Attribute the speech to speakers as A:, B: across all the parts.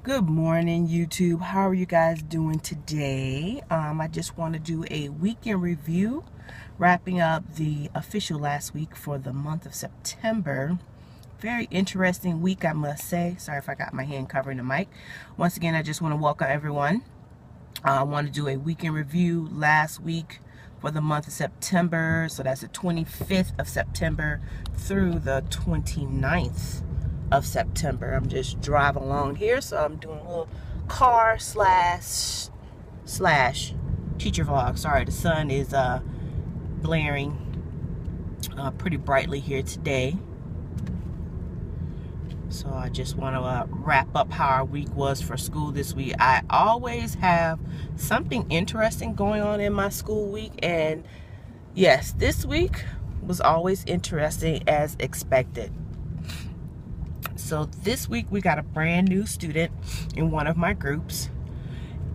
A: Good morning, YouTube. How are you guys doing today? I just want to do a weekend review, wrapping up the official last week for the month of September. Very interesting week, I must say. Sorry if I got my hand covering the mic. Once again, I just want to welcome everyone. I want to do a weekend review last week for the month of September. So that's the 25th of September through the 29th of September. I'm just driving along here, so I'm doing a little car slash teacher vlog. Sorry, the sun is blaring pretty brightly here today. So I just want to wrap up how our week was for school this week. I always have something interesting going on in my school week, and yes, this week was always interesting as expected. So this week we got a brand new student in one of my groups,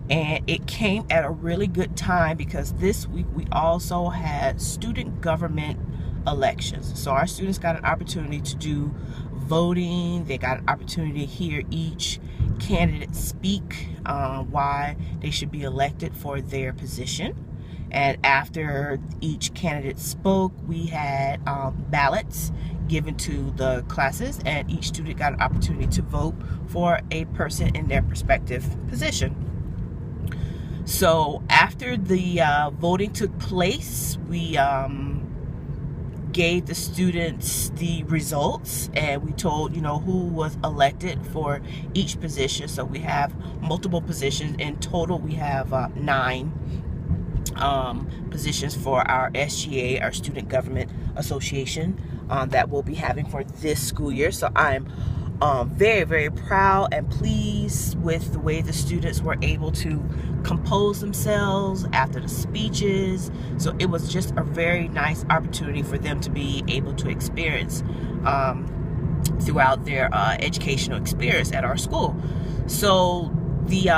A: and it came at a really good time because this week we also had student government elections. So our students got an opportunity to do voting. They got an opportunity to hear each candidate speak why they should be elected for their position. And after each candidate spoke, we had ballots given to the classes, and each student got an opportunity to vote for a person in their respective position. So after the voting took place, we gave the students the results, and we told who was elected for each position. So we have multiple positions. In total we have 9 positions for our SGA, our Student Government Association, that we'll be having for this school year. So I'm very, very proud and pleased with the way the students were able to compose themselves after the speeches. So it was just a very nice opportunity for them to be able to experience throughout their educational experience at our school. So the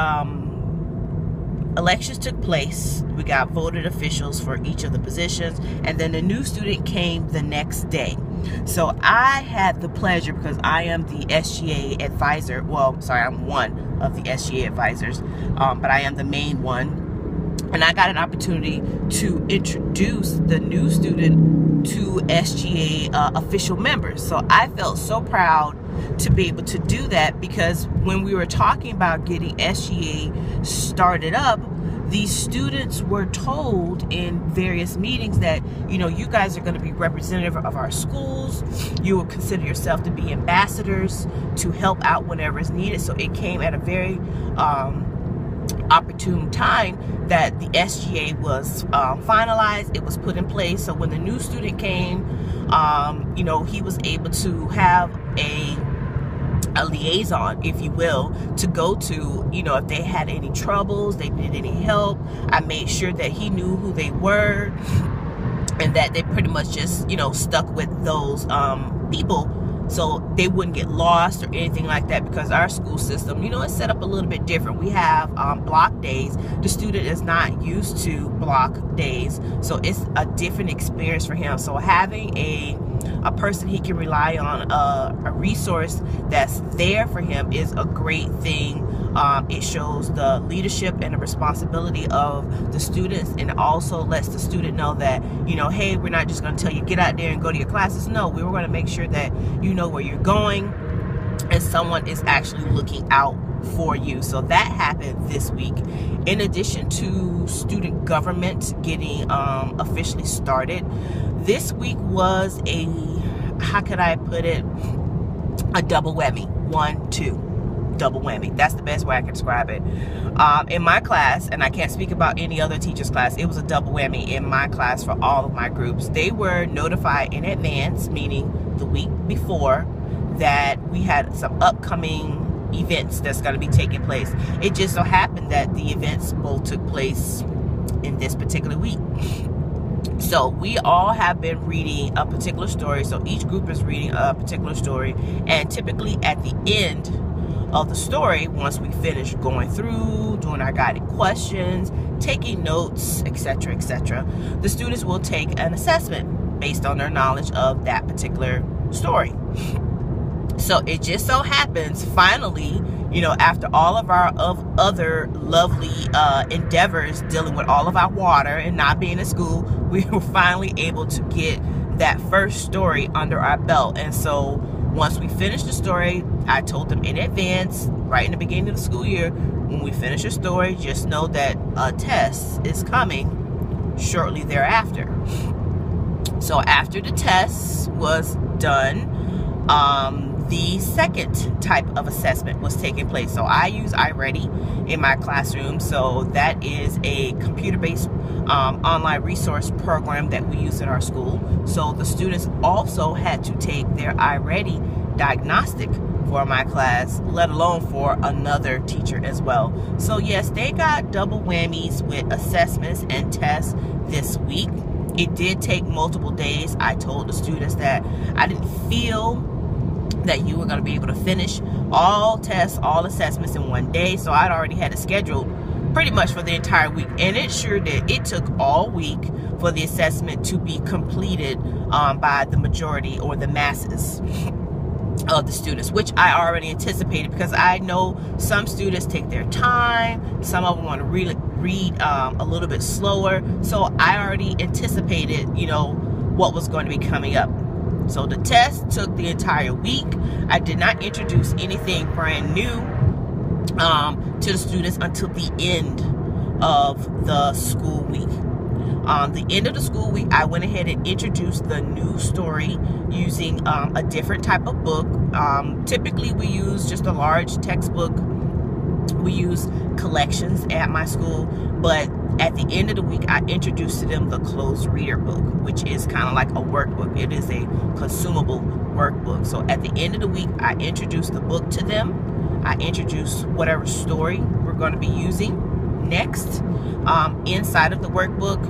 A: elections took place. We got voted officials for each of the positions, and then the new student came the next day. So I had the pleasure, because I am the SGA advisor. Well, sorry, I'm one of the SGA advisors, but I am the main one. And I got an opportunity to introduce the new student to SGA official members. So I felt so proud to be able to do that, because when we were talking about getting SGA started up, these students were told in various meetings that, you guys are going to be representative of our schools. You will consider yourself to be ambassadors to help out whenever it's needed. So it came at a very opportune time that the SGA was finalized. It was put in place. So when the new student came, he was able to have a liaison, if you will, to go to, if they had any troubles, they needed any help. I made sure that he knew who they were, and that they pretty much just, stuck with those people, so they wouldn't get lost or anything like that, because our school system, it's set up a little bit different. We have block days. The student is not used to block days, so it's a different experience for him. So having a person he can rely on, a resource that's there for him, is a great thing. It shows the leadership and the responsibility of the students, and it also lets the student know that, hey, we're not just going to tell you get out there and go to your classes. No, we were going to make sure that you know where you're going, and someone is actually looking out for you. So that happened this week. In addition to student government getting officially started, this week was a, how could I put it, a double whammy. 1, 2. Double whammy. That's the best way I can describe it. In my class, and I can't speak about any other teacher's class, it was a double whammy in my class for all of my groups. They were notified in advance, meaning the week before, that we had some upcoming events that's going to be taking place. It just so happened that the events both took place in this particular week. So we all have been reading a particular story. So each group is reading a particular story, and typically at the end of the story, once we finish going through, doing our guided questions, taking notes, etc., etc., the students will take an assessment based on their knowledge of that particular story. So it just so happens, finally, you know, after all of our other lovely endeavors dealing with all of our water and not being in school, we were finally able to get that first story under our belt. And so once we finished the story, I told them in advance, right in the beginning of the school year, when we finish a story, just know that a test is coming shortly thereafter. So after the test was done, the second type of assessment was taking place. So I use iReady in my classroom. So that is a computer-based online resource program that we use in our school. So the students also had to take their iReady diagnostic for my class, let alone for another teacher as well. So yes, they got double whammies with assessments and tests this week. It did take multiple days. I told the students that I didn't feel that you were going to be able to finish all tests, all assessments in one day. So I'd already had it scheduled pretty much for the entire week. And it sure did. It took all week for the assessment to be completed by the majority or the masses of the students, which I already anticipated, because I know some students take their time. Some of them want to read a little bit slower. So I already anticipated, you know, what was going to be coming up. So the test took the entire week. I did not introduce anything brand new to the students until the end of the school week. The end of the school week, I went ahead and introduced the new story using a different type of book. Typically, we use just a large textbook. We use collections at my school, but at the end of the week, I introduced to them the closed reader book, which is kind of like a workbook. It is a consumable workbook. So at the end of the week, I introduced the book to them. I introduced whatever story we're going to be using next inside of the workbook.